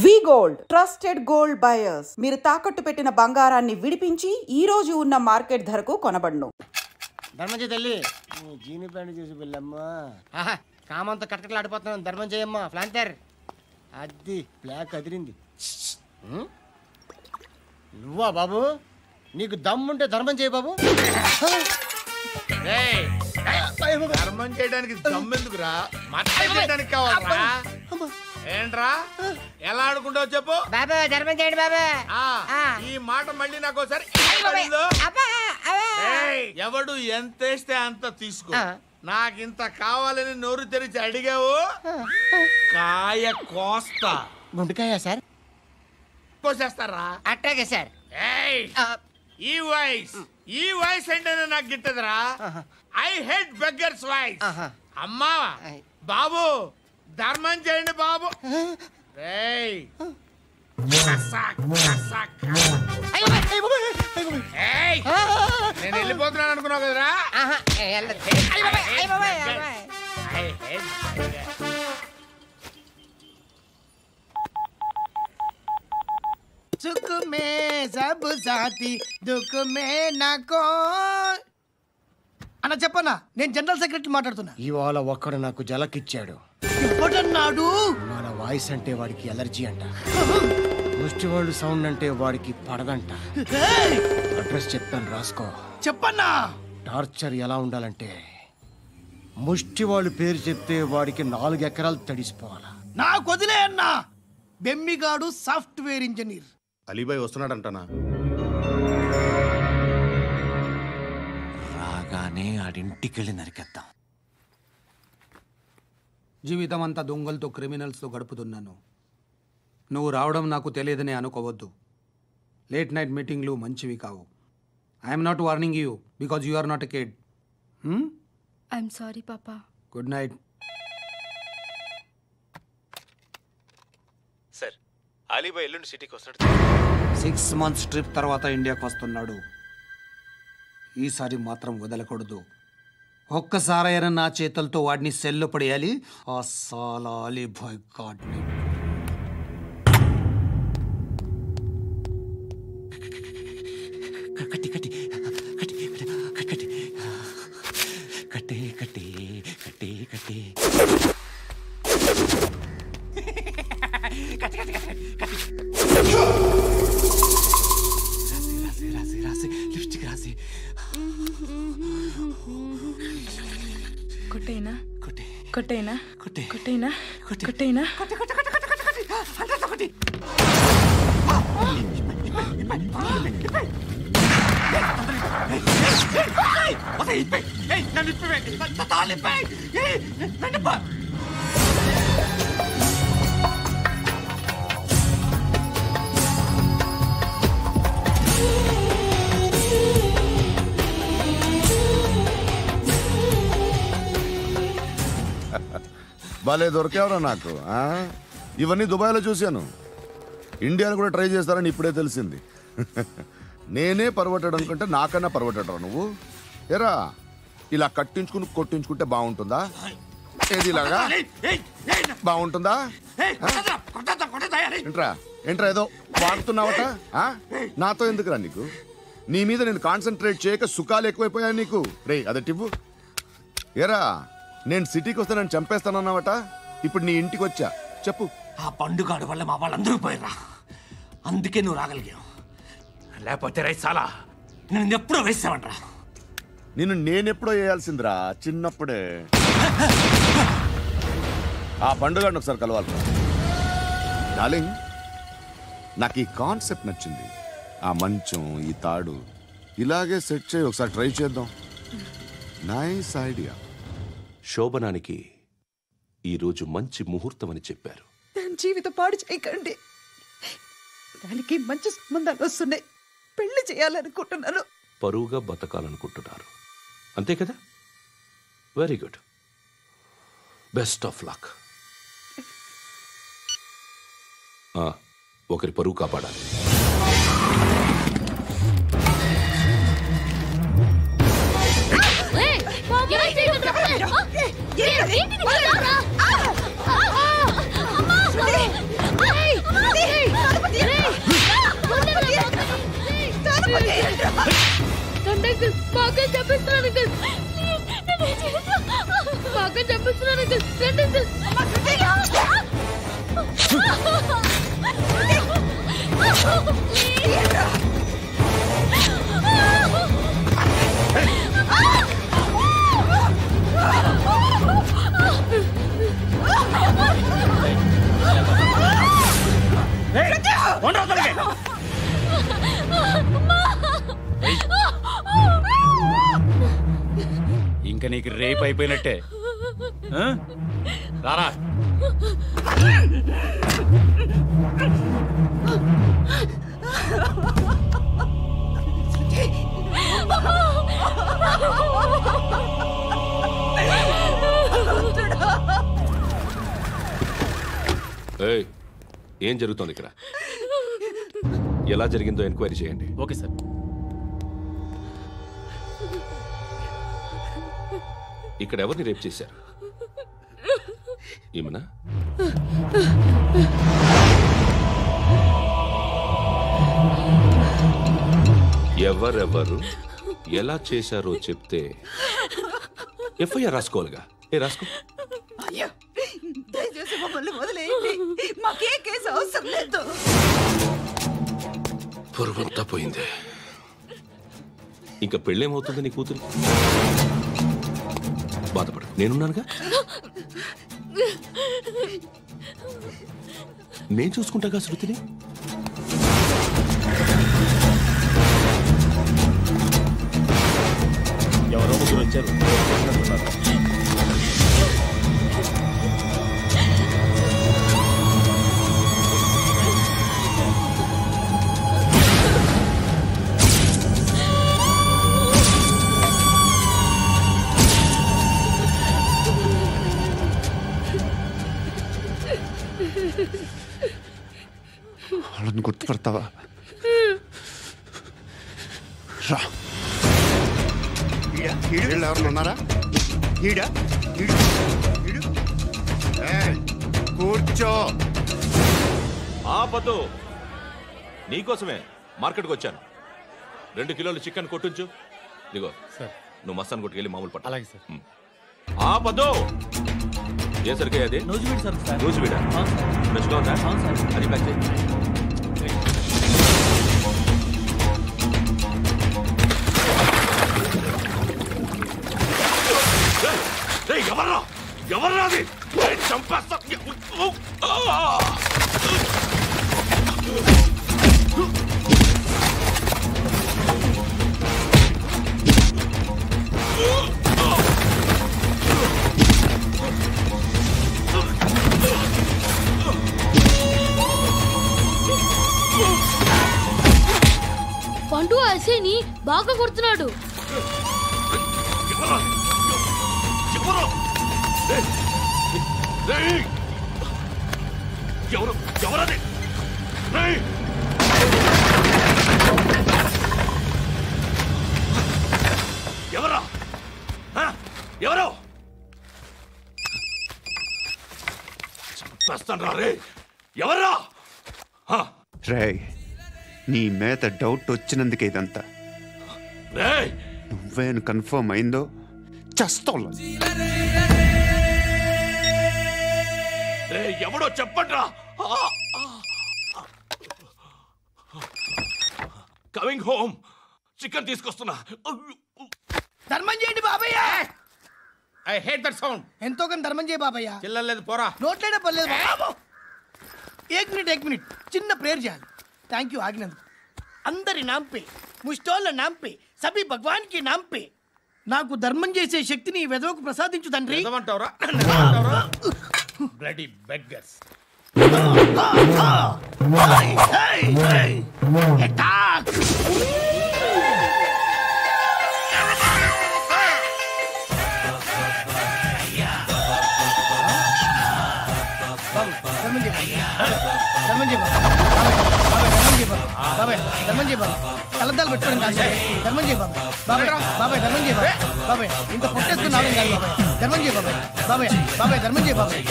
వి gold trusted gold buyers. మీరు తాకట్టు పెట్టిన బంగారాన్ని విడిపించి ఈ రోజు ఉన్న మార్కెట్ ధరకు కొనబడును. ధర్మం చేయి తల్లి. జీని ప్యాంట్ చూసి వెళ్ళమ్మా. కామంతో కట్టకట్లు ఆడిపోతున్నాను. ధర్మం చేయమ్మా. ఫ్లాంటర్ అది బ్లాక్ అదిరింది. నువ్వా బాబు? నీకు దమ్ముంటే ధర్మం చేయి బాబు. ధర్మం చేయడానికి దమ్మెందుకురా? మతం చేయడానికి కావాలరా? ఏంట్రా ఎలా ఆడుకుంటావు చెప్పు బాబా. ధర్మం చేయండి బాబా. ఈ మాట మళ్ళీ నాకు ఒకసారి ఎవడు ఎంత వేస్తే అంత తీసుకో. నాకింత కావాలని నోరు తెరిచి అడిగావు, కాయ కోస్తా. గుండెకాయ సార్? కోసేస్తారా? అట్టాగే సార్. ఈ వాయిస్ ఏంటనే నాకు గిట్టదురా. I hate beggars voice. అమ్మా బాబు ధర్మం చేయండి బాబు. నేను వెళ్ళిపోతున్నాను అనుకున్నావు కదరా. సుఖ మే సబ్ సాథీ దుఃఖ మే నాకో అన్న చెప్పన్నా, నేను జనరల్ సెక్రటరీ మాట్లాడుతున్నా. ఇవాళ ఒక్కడు నాకు జలకిచ్చాడు. ఎవడన్నాడు? మన వాయిస్ అంటే వాడికి ఎలర్జీ అంట. ముష్టి వాళ్ళు సౌండ్ అంటే వాడికి పడదంట. అడ్రస్ చెప్తాను రాసుకో. చెప్పన్నా. టార్చర్ ఎలా ఉండాలంటే ముష్టి వాళ్ళు పేరు చెప్తే వాడికి 4 ఎకరాలు తడిసిపోవాలా. నాకు వదిలే అన్నా. బెమ్మిగాడు సాఫ్ట్వేర్ ఇంజనీర్. అలీబాయ్ వస్తున్నాడంటనా? రాగానే ఆడింటికెళ్ళి నరికేద్దాం. జీవితం అంతా దొంగలతో క్రిమినల్స్తో గడుపుతున్నాను. నువ్వు రావడం నాకు తెలియదని అనుకోవద్దు. లేట్ నైట్ మీటింగ్లు మంచివి కావు. I'm not warning you because you are not a kid. I'm sorry papa. Good night. Sir, Alibhai ఎల్లుండి సిటీకి వస్తాడు. 6 months ట్రిప్ తర్వాత ఇండియాకి వస్తున్నాడు. ఈసారి మాత్రం వదలకూడదు. ఒక్కసారైనా నా చేతులతో వాడిని సెల్లు పడేయాలి. ఆ సాలా అలీబాయ్ గాడ్ని. కట్టి కట్టి కట్టి కట్టి కట్టి కట్టి కట్టి కట్టి రాసి రాసి లిప్స్టిక్ రాసి కొట్టేనా కొట్టి కొట్టేనా కొట్టి కొట్టేనా కొట్టి కొట్టేనా కొట్టి కొట్టి కొట్టి కొట్టి కొట్టి కొట్టి భలే దొరికేవరా నాకు. ఇవన్నీ దుబాయ్లో చూశాను. ఇండియాను కూడా ట్రై చేస్తారని ఇప్పుడే తెలిసింది. నేనే పర్వటాడు అనుకుంటే నాకన్నా పర్వటాడు నువ్వు. ఎరా ఇలా కట్టించుకుని కొట్టించుకుంటే బాగుంటుందా? ఏది ఇలాగా బాగుంటుందా? ఏంట్రా ఏంట్రా ఏదో వాడుతున్నావట? నాతో ఎందుకురా నీకు? నీ మీద నేను కాన్సన్ట్రేట్ చేయక సుఖాలు ఎక్కువైపోయా నీకు. రే అదటివ్వు. ఎరా నేను సిటీకి వస్తే నన్ను చంపేస్తానన్నావట. ఇప్పుడు నీ ఇంటికి వచ్చా. చెప్పు. ఆ పండుగాడు వల్ల మా వాళ్ళందరూ పోయిరా. అందుకే నువ్వు రాగలిగావు. లేకపోతే రైసాలా నేను ఎప్పుడో వేసామంటరా. నేనెప్పుడో వేయాల్సిందిరా చిన్నప్పుడే. ఆ పండుగను ఒకసారి కలవాలి డార్లింగ్. నాకు ఈ కాన్సెప్ట్ నచ్చింది. ఆ మంచం, ఈ తాడు ఇలాగే సెట్ చేయి. ఒకసారి ట్రై చేద్దాం. Nice idea. శోభనానికి ఈరోజు మంచి ముహూర్తం అని చెప్పారు. దాని జీవితం పాడు చేయకండి. దానికి మంచి సంబంధాలు వస్తున్నాయి. పెళ్లి చేయాలనుకుంటున్నాను. పరువుగా బతకాలనుకుంటున్నారు అంతే కదా? Very good. Best of luck. ఒకరి పరువు కాపాడాలి. అంకుల్ బాగా చంపిస్తున్నాను అంకుల్ బాగా చంపిస్తున్నాను అంకుల్ రండి ఇంకా నీకు రేపు అయిపోయినట్టే రారా ఏయ్, ఏం జరుగుతోంది ఇక్కడ? ఎలా జరిగిందో ఎంక్వైరీ చేయండి. Okay sir. ఇక్కడ ఎవరిని రేప్ చేశారు? ఈమెనా? ఎవరెవరు ఎలా చేశారో చెప్తే ఎఫ్ఐఆర్ రాసుకోవాలిగా. రాసుకో. అయ్యో దయచేసి మమ్మల్ని వదిలేయండి, మాకే కేసు అవసరం లేదు. పొరువంతా పోయింది. ఇంకా పెళ్ళేమవుతుంది నీ కూతురు? బాధపడు, నేనున్నానుగా. నేను చూసుకుంటాగా శృతిని. ఎవరో ముగ్గురు వచ్చారు. వాళ్ళని గుర్తుపడతావా? రా. ఎవరు ఉన్నారా? కూర్చో. ఆపద్దు, నీకోసమే మార్కెట్కి వచ్చాను. 2 కిలోలు చికెన్ కొట్టుంచు. ఇదిగో సార్, నువ్వు మస్తాన్ కొట్టుకెళ్ళి మామూలు పట్టు. అలాగే సార్. ఆపద్దు. ఏ సరికే అది? నూజివీడు సార్. నూజివీడా? ఫ్రెష్గా ఉందా? అది ప్యాక్ చేయి. ఎవర్రా ఎవర్రా అది? చంపేస్తా. పండు అసేని బాగా కొడుతున్నాడు. ఎవరది? ఎవరా? ఎవరు? చంపేస్తాను రా రే. ఎవర్రా? రే, నీ మీద డౌట్ వచ్చినందుకే ఇదంతా. నువ్వేను కన్ఫర్మ్ అయిందో చస్తావు. ఎవడో చెప్పండ్రా. Coming home. చికెన్ తీసుకొస్తున్నా. ధర్మం చేయండి బాబయ్య. I hate that sound. ఎంతో కానీ ధర్మం చేయ బాబయ్య. చిల్లలేదు పోరా. నోట్లేడే పర్లేదు బాబు. ఏక్ మినిట్ చిన్న ప్రేయర్ చేయాలి. థ్యాంక్ యూ ఆగినందుకు. అందరి నామ్ పే, ముష్టోళ్ళ నామ్ పే, సభీ భగవాన్ కి నామ్ పే నాకు ధర్మం చేసే శక్తిని ఈ వెధవకు ప్రసాదించు తండ్రి. Bloody beggars. కలద్దాలు పెట్టుకోండి కాదు. ధర్మం చేయ బాబాయ్. బాబాయ్ ధర్మం చేయ బాబాయ్. ఇంత పొట్టేసుకుని రావడం కాదు బాబాయ్. ధర్మం చేయ బాబాయ్. ధర్మం చేయ బాబాయ్.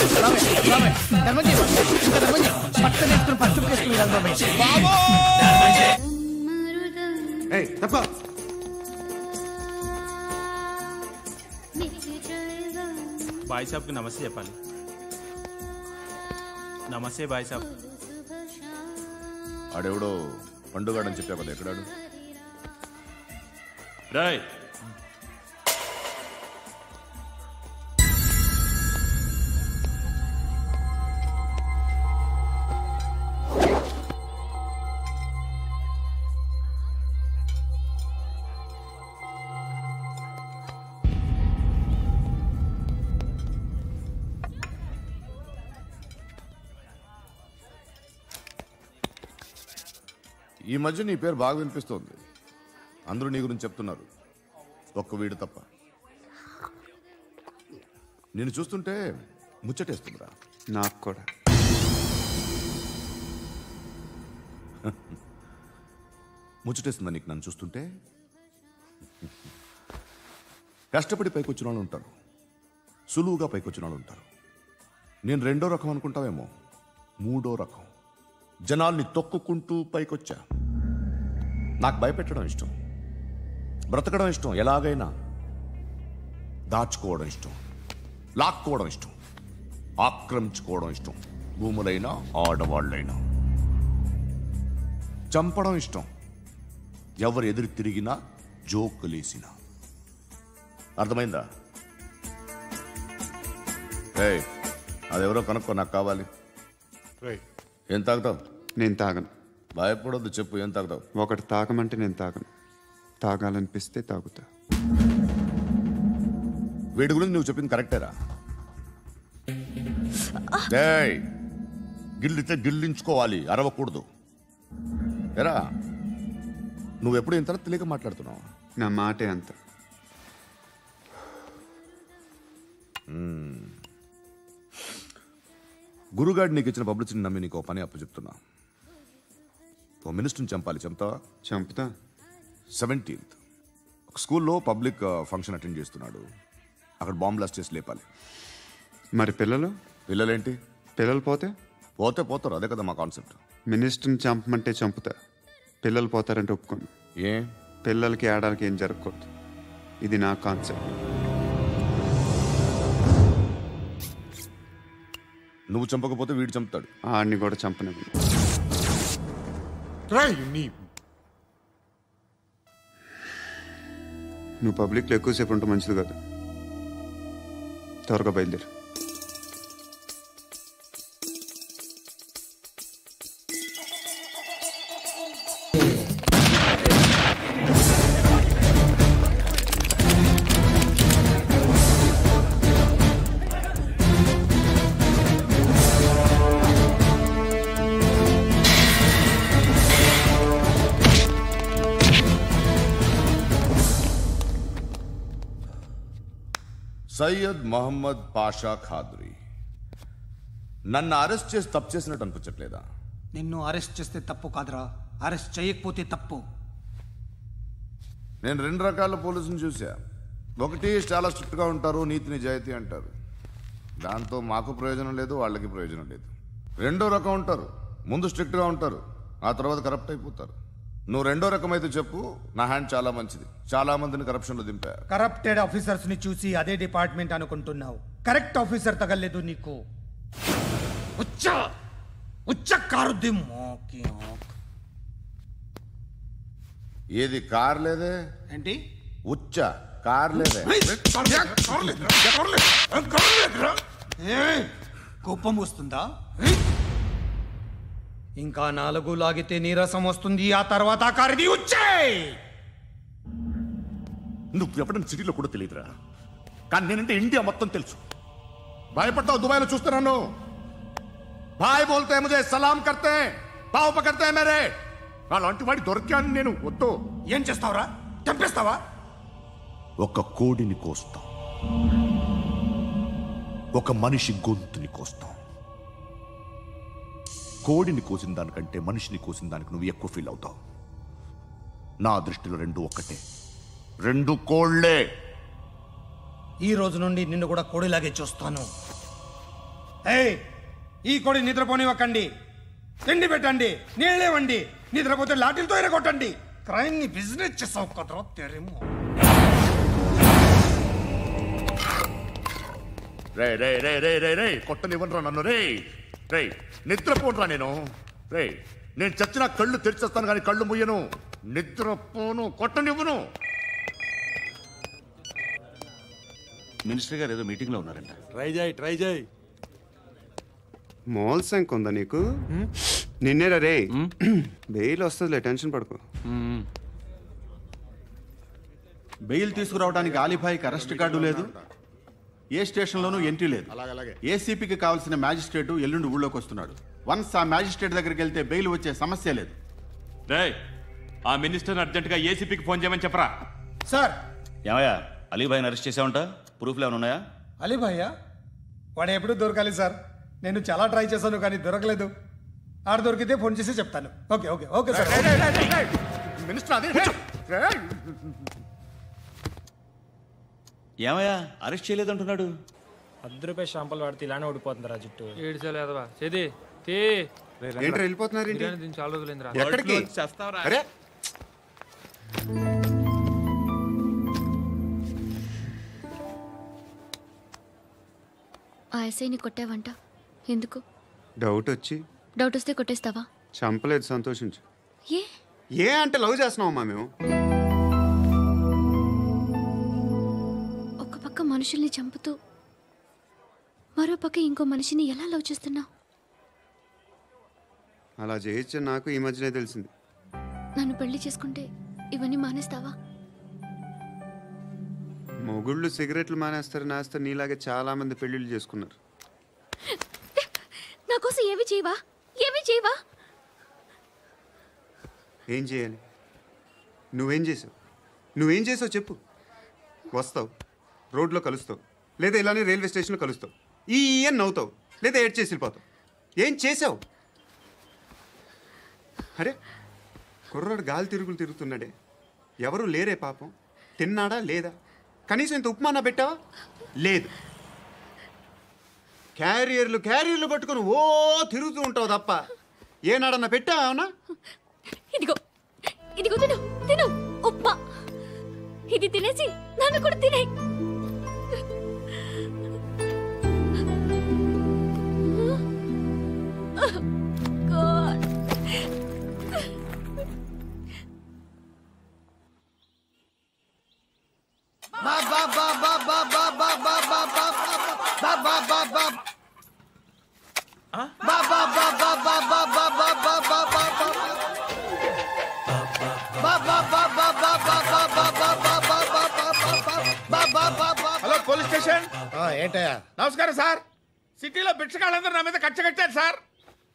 ధర్మం చేయ ఇంకా ధర్మం చేయ. పట్టణ వేసుకుని పట్టు వేసుకుని కాదు బాబాయ్. బాయ్ సాబ్కి నమస్తే చెప్పాలి. నమస్తే బాయ్ సాబ్. ఆడెవడో పండుగాడని చెప్పావు కదా, ఎక్కడాడు? రాయ్ ఈ మధ్య నీ పేరు బాగా వినిపిస్తోంది. అందరూ నీ గురించి చెప్తున్నారు, ఒక్క వీడు తప్ప. నేను చూస్తుంటే ముచ్చటేస్తుందిరా. నాకు కూడా. ముచ్చటేస్తుందా నీకు నన్ను చూస్తుంటే? కష్టపడి పైకొచ్చిన వాళ్ళు ఉంటారు, సులువుగా పైకొచ్చిన వాళ్ళు ఉంటారు. నేను రెండో రకం అనుకుంటావేమో, మూడో రకం. జనాల్ని తొక్కుకుంటూ పైకొచ్చా. నాకు భయపెట్టడం ఇష్టం, బ్రతకడం ఇష్టం, ఎలాగైనా దాచుకోవడం ఇష్టం, లాక్కోవడం ఇష్టం, ఆక్రమించుకోవడం ఇష్టం. భూములైనా ఆడవాళ్ళైనా చంపడం ఇష్టం, ఎవరు ఎదురు తిరిగినా జోకులేసినా. అర్థమైందా? ఏయ్, అదెవరో కనుక్కో, నాకు కావాలి. ఏం తాగుతావు? నేను తాగను. భయపడొద్దు, చెప్పు ఏం తాగుతావు? ఒకటి తాగమంటే నేను తాగను, తాగాలనిపిస్తే తాగుతా. వీడి గురించి నువ్వు చెప్పింది కరెక్టేరా? ఏయ్, గిల్లితే గిల్లించుకోవాలి, అరవకూడదు. ఎరా, నువ్వెప్పుడు ఇంత తెలియక మాట్లాడుతున్నావు? నా మాటే అంత. గురుగాడు నీకు ఇచ్చిన పబ్లిసిటీని నమ్మి నీకు పని అప్పు చెప్తున్నా. ఓ మినిస్టర్ని చంపాలి, చంపుతావా? చంపుతా. 17th ఒక స్కూల్లో పబ్లిక్ ఫంక్షన్ అటెండ్ చేస్తున్నాడు, అక్కడ బాంబ్ బ్లాస్ట్ చేసి లేపాలి. మరి పిల్లలు? పిల్లలేంటి? పిల్లలు పోతే పోతే పోతారు, అదే కదా మా కాన్సెప్ట్. మినిస్టర్ని చంపమంటే చంపుతా, పిల్లలు పోతారంటే ఒప్పుకోను. ఏ? పిల్లలకి ఆడాలకి ఏం జరగకూడదు, ఇది నా కాన్సెప్ట్. నువ్వు చంపకపోతే వీడు చంపుతాడు. ఆడిని కూడా చంపనివ్వను. నువ్వు పబ్లిక్లో ఎక్కువసేపు ఉంటే మంచిది కాదు. త్వరగా బయలుదేరు. సయ్యద్ మహమ్మద్ పాషా ఖాద్రీ నన్ను అరెస్ట్ చేసి తప్పు చేసినట్టు అనిపించట్లేదా? నిన్ను అరెస్ట్ చేస్తే తప్పు కాదురా, అరెస్ట్ చేయకపోతే తప్పు. నేను 2 రకాల పోలీసుని చూసా. ఒకటి చాలా స్ట్రిక్ట్గా ఉంటారు, నీతి నిజాయితీ అంటారు, దాంతో మాకు ప్రయోజనం లేదు, వాళ్ళకి ప్రయోజనం లేదు. రెండో రకం ఉంటారు, ముందు స్ట్రిక్ట్గా ఉంటారు, ఆ తర్వాత కరప్ట్ అయిపోతారు. నువ్వు రెండో రకం అయితే చెప్పు, నా హ్యాండ్ చాలా మంచిది, చాలా మందిని కరప్షన్లో దింపా. కరప్టెడ్ ఆఫీసర్స్ ని చూసి అదే డిపార్ట్మెంట్ అనుకుంటున్నావు, కరెక్ట్ ఆఫీసర్ తగలేదు నీకు. ఏది కార్ లేదే? ఏంటి? ఉచ్చ కార్ లేదే? కోపం వస్తుందా? ఇంకా 4 లాగితే నీరసం వస్తుంది, ఆ తర్వాత కారిది ఉచ్చే. నువ్వు ఎప్పుడైనా సిటీలో కూడా తెలియదురా, కానీ నేనంటే ఇండియా మొత్తం తెలుసు. భయపడతావు? దుబాయ్లో చూస్తున్నాను. భాయ్ బోల్తే ముజే సలాం కర్తే, పావు పకర్తే మేరే. అలాంటి వాడి దొరికాను నేను. వద్దు. ఏం చేస్తావురా? చంపేస్తావా? ఒక కోడిని కోస్తాం, ఒక మనిషి గొంతుని కోస్తాం. కోడిని కోసిన దానికంటే మనిషిని కోసిన దానికి నువ్వు ఎక్కువ ఫీల్ అవుతావు. నా దృష్టిలో 2 ఒక్కటే, 2 కోళ్లే. ఈ రోజు నుండి నిన్ను కూడా కోడిలాగే చూస్తాను. ఏయ్, ఈ కోడి నిద్రపోనివ్వకండి, తిండి పెట్టండి, నీళ్ళేవండి, నిద్రపోతే లాఠీలతో ఎరగొట్టండి. క్రైమ్ ని బిజినెస్ చేసావు కదరా తెరేమో. రే రే రే రే రే రే కొట్టనివ్వనరా నన్ను రే రే నిద్రపోనరా నేను చచ్చిన కళ్ళు తెరిచేస్తాను కానీ కళ్ళు ముయ్యను, నిద్రపోను, కొట్టనివ్వను. మినిస్టర్ గారు ఏదో మీటింగ్ లో ఉన్నారంట. ట్రై చేయి. మోల్ సంక్ ఉందా నీకు? నిన్నేరా రే. బెయిల్ వస్తుందిలే, టెన్షన్ పడుకో. బెయిల్ తీసుకురావడానికి ఆలిభాయికి అరెస్ట్ కార్డు లేదు, ఏ స్టేషన్లోనూ ఎంట్రీ లేదు. ఏసీపీకి కావాల్సిన మ్యాజిస్ట్రేటు ఎల్లుండి ఊళ్ళోకి వస్తున్నాడు. వన్స్ ఆ మ్యాజిస్ట్రేట్ దగ్గరికి వెళ్తే బెయిల్ వచ్చే సమస్య లేదు. ఆ మినిస్టర్ అర్జెంట్ గా ఏసీపీకి ఫోన్ చేయమని చెప్పరా. సార్. ఏమయ్యా అలీభాయిని అరెస్ట్ చేసావంట? ప్రూఫ్లు ఏమైనా ఉన్నాయా? అలీభాయ్యా? వాడు ఎప్పుడు దొరకాలి సార్. నేను చాలా ట్రై చేశాను కానీ దొరకలేదు. ఆడ దొరికితే ఫోన్ చేసి చెప్తాను. Okay okay okay sir. ఏమయ్యా అరెస్ట్ చేయలేదంటున్నాడు? ₹10 షాంపులు వాడితే ఇలానే ఓడిపోతుందిరా జుట్టు. ఏడ్చలేదవా చేది తీ. ఏంట్రా వెళ్ళిపోతున్నారు? దీన్ని చాలా రోజులైందిరా. ఎక్కడికి? అరే ఆ ఎస్ఐని కొట్టావంట, ఎందుకు? డౌట్ వచ్చి. డౌట్ వస్తే కొట్టేస్తావా? చంపలేదు, సంతోషించు. ఏ ఏ అంటే లవ్ చేస్తున్నావమ్మా మేము. ఒక పక్క మనుషుల్ని చంపుతూ మరో పక్క ఇంకో మనిషిని ఎలా లవ్ చేస్తున్నావు? అలా చేయొచ్చు నాకు ఈ మధ్యనే తెలిసింది. నన్ను పెళ్లి చేసుకుంటే ఇవన్నీ మానేస్తావా? మొగుళ్ళు సిగరెట్లు మానేస్తారు, నేస్తారు. నీలాగే చాలా మంది పెళ్లిళ్ళు చేసుకున్నారు. నా కోసం ఏమి చేయవా? ఏమి చేయవా? ఏం చేయాలి? నువ్వేం చేసావు? నువ్వేం చేసావు చెప్పు. వస్తావు, రోడ్లో కలుస్తావు, లేదా ఇలానే రైల్వే స్టేషన్లో కలుస్తావు, ఈ అని నవ్వుతావు, లేదా ఏడ్ చేసి వెళ్ళిపోతావు. ఏం చేసావు? అరే కుర్రాడు గాలి తిరుగులు తిరుగుతున్నాడే, ఎవరు లేరే పాపం. తిన్నాడా లేదా? కనీసం ఇంత ఉప్మానా పెట్టావా? లేదు. క్యారియర్లు పట్టుకుని ఓ తిరుగుతూ ఉంటావు తప్ప ఏనాడన్నా పెట్టావా? అవునా? ఇదిగో ఇదిగో తిను తిను ఉప్మా. ఇది తినేసి నన్ను కూడా తినే. Hello police station. ఏంటయ్యా? నమస్కారం సార్. సిటీలో భిక్షకాళ్ళందరూ నా మీద కచ్చ కట్టారు సార్.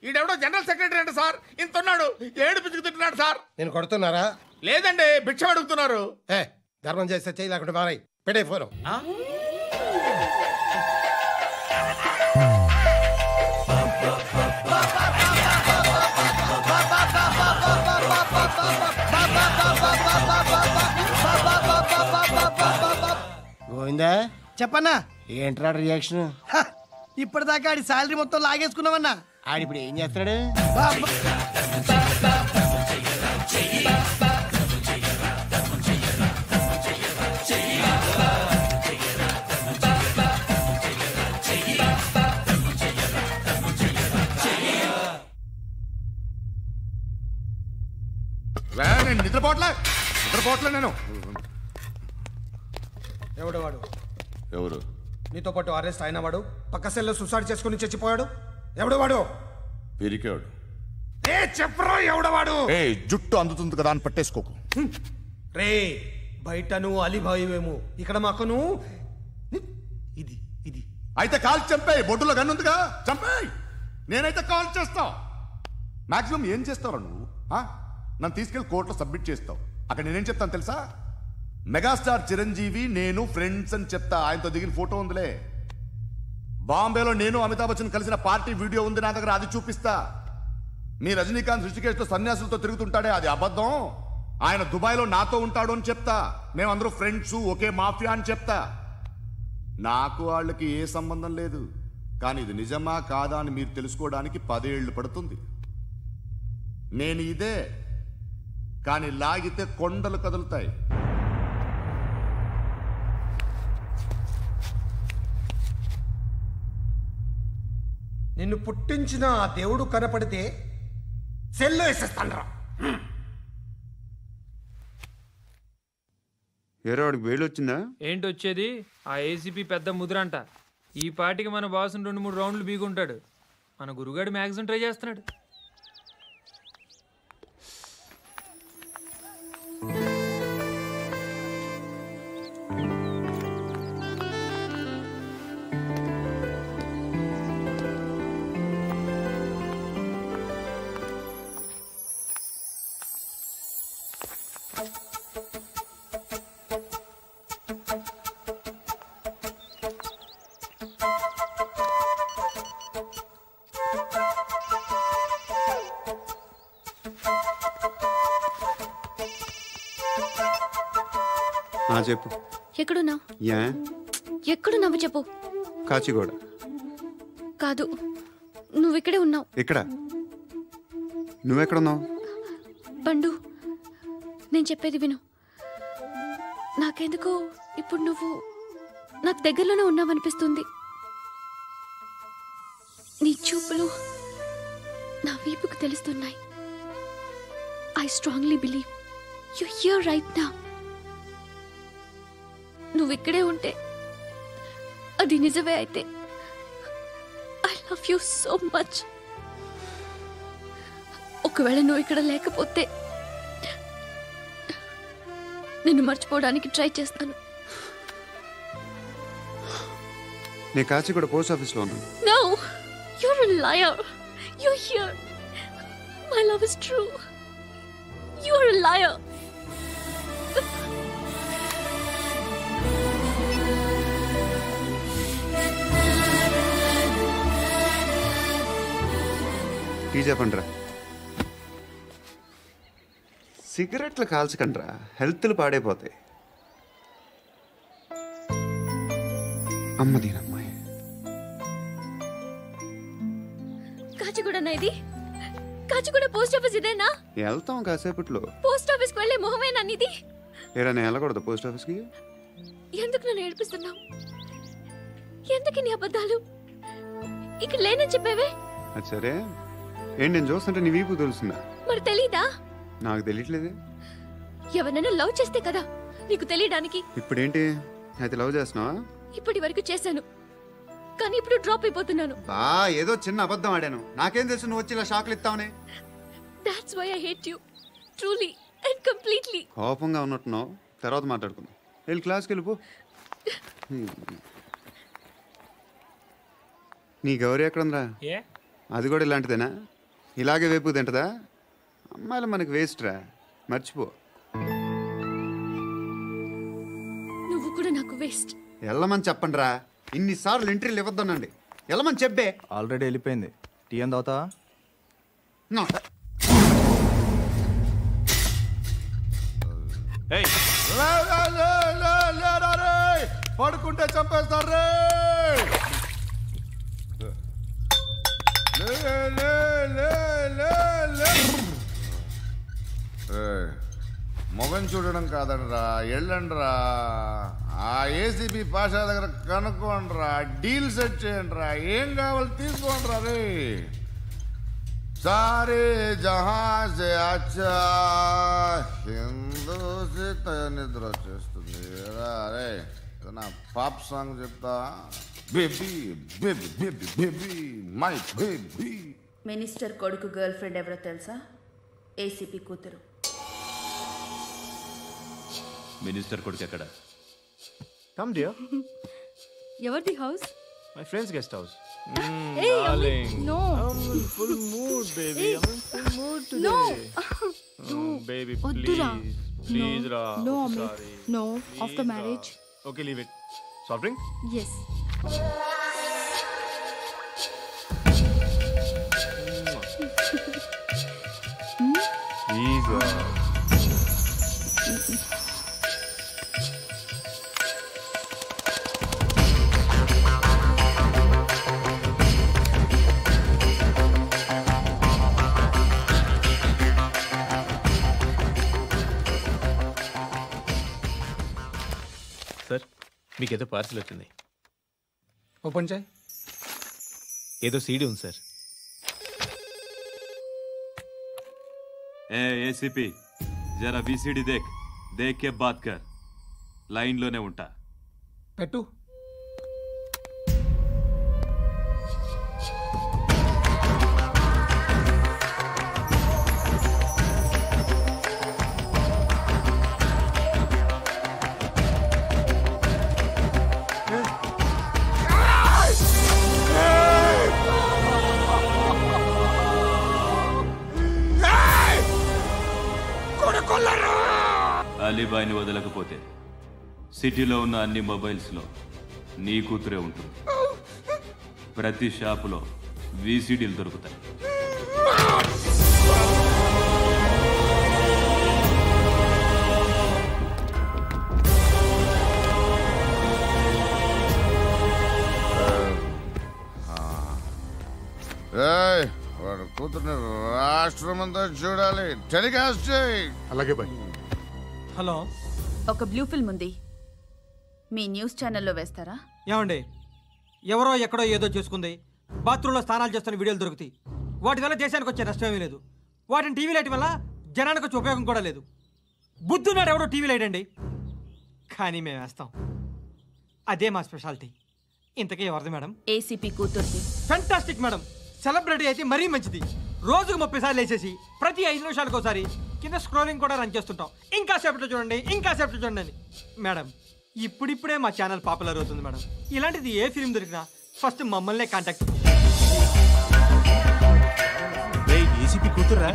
ఈడెవడో జనరల్ సెక్రటరీ అంట సార్. ఇంత ఉన్నాడు, ఏడు పిచ్చుకు తింటున్నాడు సార్. నేను కొడుతున్నారా? లేదండి, భిక్ష అడుగుతున్నారు. ధర్మం చేస్తే చేయి, లేకుండా మారాయి. పెట్టే ఫోను. గోవిందా చెప్పన్నా. ఏంట్రా రియాక్షన్? ఇప్పటిదాకా ఆడి శాలరీ మొత్తం లాగేసుకున్నావన్నా. ఆడిప్పుడు ఏం చేస్తున్నాడు? నేను నిద్రపోవట్లే నేను. ఎవడు వాడు? ఎవరు? నీతో పాటు అరెస్ట్ అయిన వాడు, పక్క సెల్లో సూసైడ్ చేసుకుని చచ్చిపోయాడు. ఎవడు వాడు? పిరికాడు. చెప్పరా ఎవడవాడు? జుట్టు అందుతుంది కదా అని పట్టేసుకోకు. రే బయట నువ్వు అలీభాయివేమో, ఇక్కడ మాకు నువ్వు ఇది ఇది అయితే కాల్ చంపేయి. బొడ్డులో గన్నుందిగా, చంపేయి. నేనైతే కాల్ చేస్తా. మాక్సిమం ఏం చేస్తావు నువ్వు? నన్ను తీసుకెళ్లి కోర్టులో సబ్మిట్ చేస్తావు. అక్కడ నేనేం చెప్తాను తెలుసా? మెగాస్టార్ చిరంజీవి నేను ఫ్రెండ్స్ అని చెప్తా. ఆయనతో దిగిన ఫోటో ఉందిలే. బాంబేలో నేను అమితాబ్ బచ్చన్ కలిసిన పార్టీ వీడియో ఉంది నా దగ్గర, అది చూపిస్తా. మీ రజనీకాంత్ ఋషికేశ్తో సన్యాసులతో తిరుగుతుంటాడే, అది అబద్ధం. ఆయన దుబాయ్లో నాతో ఉంటాడు అని చెప్తా. మేమందరూ ఫ్రెండ్స్, ఒకే మాఫియా అని చెప్తా. నాకు వాళ్ళకి ఏ సంబంధం లేదు. కానీ ఇది నిజమా కాదా అని మీరు తెలుసుకోవడానికి 10 ఏళ్ళు పడుతుంది. నేను ఇదే, కానీ లాగితే కొండలు కదులుతాయి. నిన్ను పుట్టించిన ఆ దేవుడు కనపడితే సెల్లో వేసేస్తాను. ఏరా వాడికి వేలు వచ్చిందా? ఏంటి వచ్చేది? ఆ ఏసీపీ పెద్ద ముద్రంట. ఈ పాటికి మన బాసును 2-3 రౌండ్లు బీగుంటాడు. మన గురుగాడు మ్యాక్సిమం ట్రై చేస్తున్నాడు. చెప్పు. ఎక్కడున్నావు? యా ఎక్కడున్నావు చెప్పు. కాచిగూడ. కాదు, నువ్వు ఇక్కడే ఉన్నావు. ఇక్కడ నువ్వెక్కడున్నావు? పండు, నేను చెప్పేది విను. నాకెందుకో ఇప్పుడు నువ్వు నాకు దగ్గరలోనే ఉన్నావనిపిస్తుంది. నీ చూపులు నా వీపుకు తెలుస్తున్నాయి. I strongly believe you here right now. నువ్వు ఇక్కడే ఉంటే అది నిజమే అయితే I love you so much. ఒకవేళ నువ్వు ఇక్కడ లేకపోతే నిన్ను మర్చిపోవడానికి ట్రై చేస్తాను. నేను కాచిగూడ పోస్ట్ ఆఫీస్లో ఉన్నాను. No, you're a liar. You're here. My love is true. You're a liar. Tea చెప్పండిరా. సిగరెట్లు కాల్చకండ్రా, హెల్త్లు పాడైపోతాయి. అమ్మ దీనమ్మాయి. కాచిగూడనా ఇది? కాచిగూడ పోస్ట్ ఆఫీస్ ఇదేనా? వెళ్తాం కాసేపట్లో. పోస్ట్ ఆఫీస్కి వెళ్ళే మొహమేనా నీది? ఏరా నేను వెళ్ళకూడదు పోస్ట్ ఆఫీస్కి? ఎందుకు నన్ను ఏడిపిస్తున్నావు? ఎందుకు నీ అబద్ధాలు? ఇక్కడ లేనని చెప్పేవే. అది సరే, ఏంటి నేను చూస్తుంటే నీ వీపు తెలుస్తుందా? మరి తెలీదా? నాకు తెలియట్లేదే. ఎవరైనా లవ్ చేస్తే కదా నీకు తెలియడానికి. ఇప్పుడేంటి అయితే లవ్ చేస్తున్నావా? ఇప్పటి వరకు చేశాను, కానీ ఇప్పుడు డ్రాప్ అయిపోతున్నాను. ఏదో చిన్న అబద్ధం ఆడాను. నాకేం తెలుసు నువ్వు వచ్చి ఇలా షాక్లు ఇస్తావని. That's why I hate you. Truly and completely. కోపంగా ఉన్నట్టున్నావు, తర్వాత మాట్లాడుకుందాం. వెళ్ళి క్లాస్కి వెళ్ళిపో. నీ గౌరీ ఎక్కడుందా? అది కూడా ఇలాంటిదేనా? ఇలాగే వేపు తింటదా? అమ్మాయిలు మనకి వేస్ట్ రా, మర్చిపో. నువ్వు కూడా నాకు వేస్ట్. వెళ్ళమని చెప్పండి రా. ఇన్నిసార్లు ఎంట్రీలు ఇవ్వద్దనండి. వెళ్ళమని చెప్పే. ఆల్రెడీ వెళ్ళిపోయింది. టీ ఎంత అవుతా? పడుకుంటే చంపేస్తారు రే. మొగం చూడడం కాదండ్రా, వెళ్ళండ్రా. ఆ ఏసీపీ పాషా దగ్గర కనుక్కోండ్రా, డీల్ సెట్ చేయండిరా, ఏం కావాలి తీసుకోండిరా రే. సారే జహాజే అచ్చా హిందూ నిద్ర వచ్చేస్తుంది రే. నా పాప్ సాంగ్ చెప్తా. Baby baby baby baby my baby. Minister కొడుకు గర్ల్ ఫ్రెండ్ ఎవరో తెలుసా? ఏసీపీ కూతురు. మినిస్టర్ కొడుకు ఎక్కడ? Come dear. ఎవరిది house? My friend's guest house. Hey, Darling. no. I'm in full mood, baby. I'm in full mood today. No. Baby, వద్దురా. please. Please, Ra. No, I'm Amit. sorry. No, Please, after Ra. marriage. Okay, leave it. Soft drink? Yes. Please, Ra. Sir, మీకేదో parcel వచ్చింది. Open చేయి. ఏదో CD ఉంది sir. ACP జరా VCD దేక్ కే బాత్ కర్. లైన్లోనే ఉంటా. పెట్టు. అలీబాయిని వదలకపోతే సిటీలో ఉన్న అన్ని మొబైల్స్లో నీ కూతురే ఉంటుంది. ప్రతి షాపులో వీసీడీలు దొరుకుతాయి. వాడు కూతుర్ని రాష్ట్రమంతా చూడాలి. టెలికాస్ట్ చేయి. అలాగే బాయ్. హలో, ఒక బ్లూ ఫిల్మ్ ఉంది, మీ న్యూస్ ఛానల్లో వేస్తారా? ఏమండి, ఎవరో ఎక్కడో ఏదో చేసుకుంది, బాత్రూంలో స్నానాలు చేస్తున్న వీడియోలు దొరుకుతాయి. వాటి వల్ల దేశానికి వచ్చే నష్టం ఏమీ లేదు. వాటిని టీవీ లైట్ వల్ల జనానికి వచ్చే ఉపయోగం కూడా లేదు. బుద్ధున్నాడు ఎవడో టీవీ లైట్ అండి, కానీ మేము వేస్తాం. అదే మా స్పెషాలిటీ. ఇంతకీ ఎవరిది మేడం? ఏసీపీ కూతుర్ది. Fantastic madam. సెలబ్రిటీ అయితే మరీ మంచిది. రోజుకు 30 సార్లు వేసేసి ప్రతి 5 నిమిషాలకు ఒకసారి కింద స్క్రోలింగ్ కూడా రన్ చేస్తుంటాం. ఇంకా సేపట్లో చూడండి, ఇంకా సేపట్లో చూడండి అని. మేడం, ఇప్పుడిప్పుడే మా ఛానల్ పాపులర్ అవుతుంది మేడం. ఇలాంటిది ఏ ఫిల్మ్ దొరికినా ఫస్ట్ మమ్మల్నే కాంటాక్ట్. ఏసీపీ కూతురా?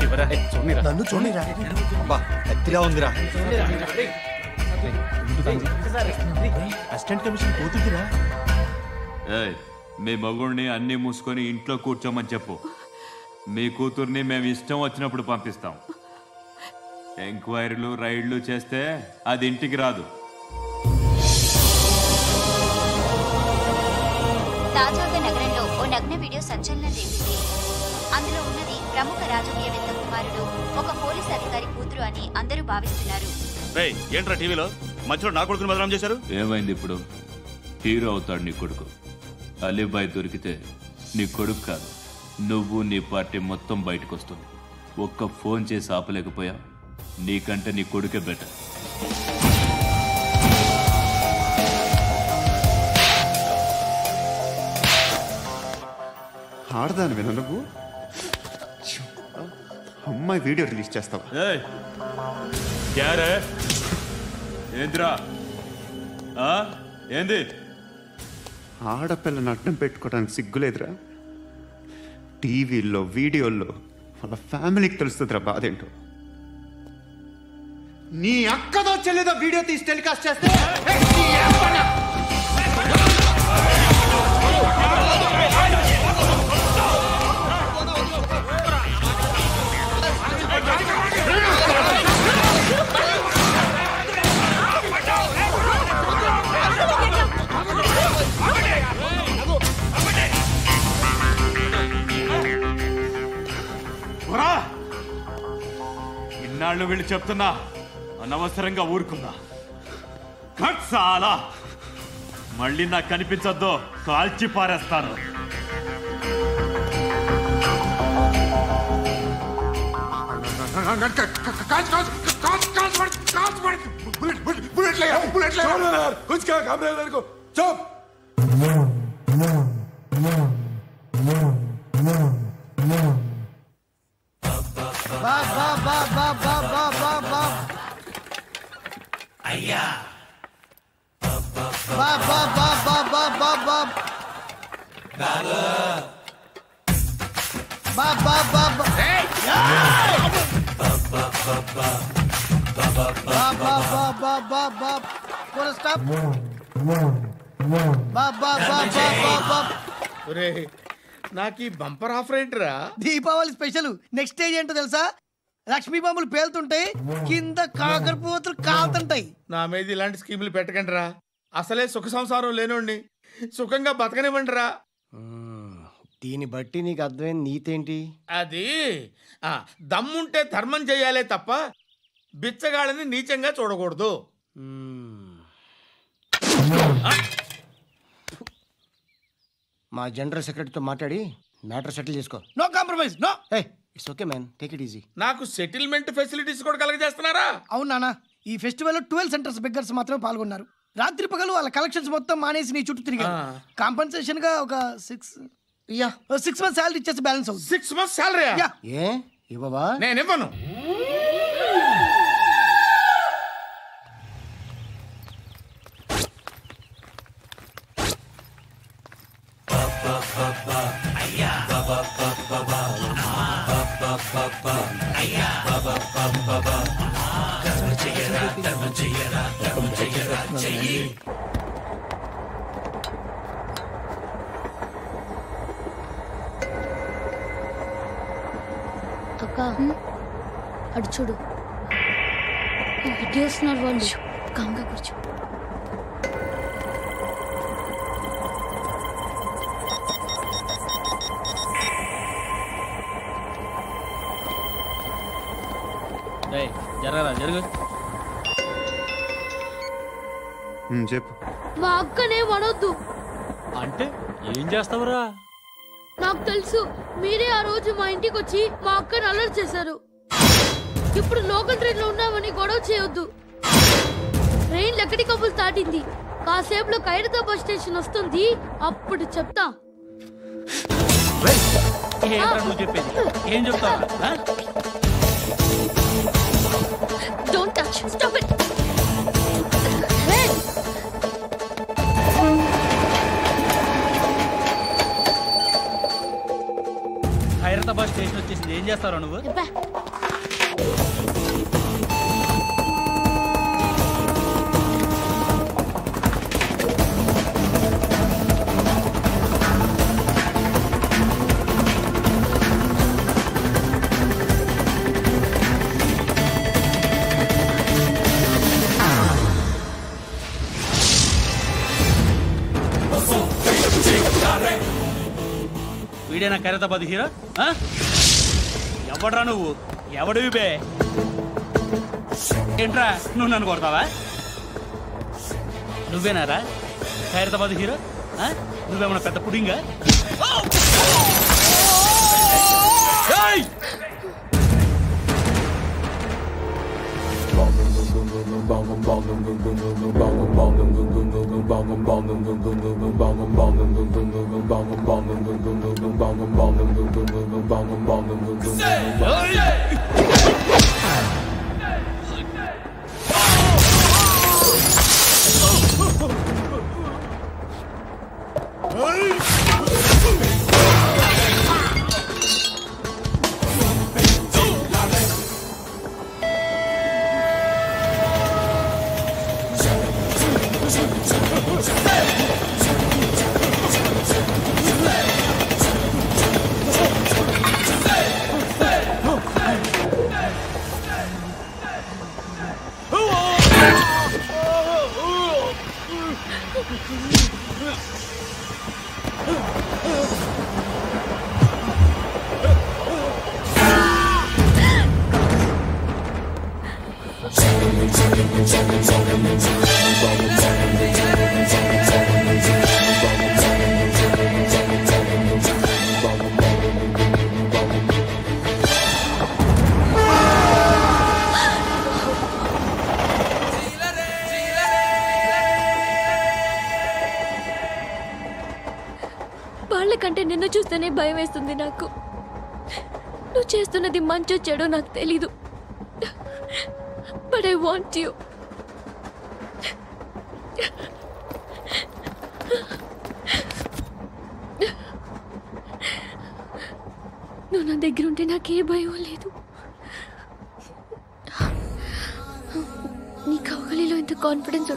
నన్ను చూడరా, ఎత్తిలా ఉందిరా. Assistant commission కూతురురా. మీ మగుడిని అన్ని మూసుకొని ఇంట్లో కూర్చోమని చెప్పు. మీ కూతుర్ని మేము ఇష్టం వచ్చినప్పుడు పంపిస్తాం. ఎంక్వైరీలు రైడ్లు చేస్తే అది ఇంటికి రాదు. తాజాగా నగరంలో ఓ నగ్న వీడియో సంచలనం రేపింది. అందులో ఉన్నది ప్రముఖ రాజకీయవేత్త కుమారుడు, ఒక పోలీస్ అధికారి కూతురు అని అందరూ భావిస్తున్నారు. ఏంట్రా టీవీలో మధ్యలో నా కొడుకుని బదనాం చేశారు? ఏమైంది ఇప్పుడు? హీరో అవుతాడు నీ కొడుకు. అలీబాయ్ దొరికితే నీ కొడుకు కాదు, నువ్వు నీ పార్టీ మొత్తం బయటకు వస్తుంది. ఒక్క ఫోన్ చేసి ఆపలేకపోయా, నీకంటే నీ కొడుకే బెటర్. ఆడదానివేనా నువ్వు? అమ్మాయి వీడియో రిలీజ్ చేస్తావా? ఏంద్రా ఏంది? ఆడపిల్లని అడ్డం పెట్టుకోవడానికి సిగ్గులేదురా? టీవీల్లో వీడియోల్లో వాళ్ళ ఫ్యామిలీకి తెలుస్తుందిరా బాధేంటో. నీ అక్కదో చెల్లిదో వీడియో తీసి టెలికాస్ట్ చేస్తే ఇన్నాళ్ళు వీళ్ళు చెప్తున్నా అనవసరంగా ఊరుకుందా. చాలా మళ్ళీ నాకు కనిపించొద్దు, కాల్చి పారేస్తాను. అయ్యా నాకు ఈ బంపర్ ఆఫర్ ఏంట్రా? దీపావళి స్పెషల్. నెక్స్ట్ స్టేజ్ ఏంటో తెలుసా? లక్ష్మీ బాంబులు పేలుతుంటాయి, కింద కాకరపోతులు కాలుతుంటాయి. నా మీద ఇలాంటి స్కీములు పెట్టకండి రా. అసలే సుఖ సంసారం లేనోండి, సుఖంగా బతకనివ్వండి రా. దీన్ని బట్టి నీకు అర్థమైన నీతేంటి? అది దమ్ముంటే ధర్మం చేయాలే తప్ప బిచ్చగాళ్ళని నీచంగా చూడకూడదు. మా జనరల్ సెక్రటరీతో మాట్లాడి మ్యాటర్ సెటిల్ చేసుకో. No compromise, no. It's okay man, take it easy. నాకు సెటిల్మెంట్ ఫెసిలిటీస్ కూడా కలగజేస్తున్నారా? అవును నాన్న, ఈ ఫెస్టివల్ 12 సెంటర్స్ బెగ్గర్స్ మాత్రమే పాల్గొన్నారు. రాత్రి పగలు వాళ్ళ కలెక్షన్స్ మొత్తం మానేసి నీ చుట్టూ తిరిగారు. కాంపన్సేషన్ గా ఒక 6 మంత్స్ సాలరీ ఇచ్చేసి బ్యాలెన్స్ అవుతుంది. 6 మంత్స్ సాలరీ? ఏ ఇవ్వవా? నేను ఇవ్వను. అక్క అటు చూడు, ఇటు వస్తున్నారు వాళ్ళు. కామ్గా కూర్చో. జరగరా జరుగు. చెప్పు. మా అక్కనే వనొద్దు. అంటే ఏం చేస్తావురా? నాకు తెలుసు, మీరే ఆ రోజు మా ఇంటికి వచ్చి మా అక్కని అలర్ట్ చేశారు. ఇప్పుడు లోకల్ ట్రైన్ లో ఉన్నామని గొడవ చేయొద్దు. ట్రైన్ ఎక్కడి కబుల్ దాటింది. కాసేపులో ఖైరతాబాద్ స్టేషన్ వస్తుంది, అప్పుడు చెప్తా. నువ్వు చెప్పేది ఏం చెప్తావు? Don't touch. Stop it. Khairatabad station వచ్చేసింది, ఏం చేస్తారా నువ్వు? వీడేనా ఖైరతాబాద్ హీరో? ఎవడ్రా నువ్వు? ఎవడివి బే? ఏంట్రా నువ్వు నన్ను కొడతావా? నువ్వేనారా ఖైరతాబాద్ హీరో? నువ్వేమన్నా పెద్ద పుడింగా? వాళ్ళకంటే నిన్ను చూస్తేనే భయం వేస్తుంది నాకు. నువ్వు చేస్తున్నది మంచో చెడో నాకు తెలీదు. But I want you. నువ్వు నా దగ్గర ఉంటే నాకే భయం లేదు. నీ కౌగలిలో ఎంత కాన్ఫిడెన్స్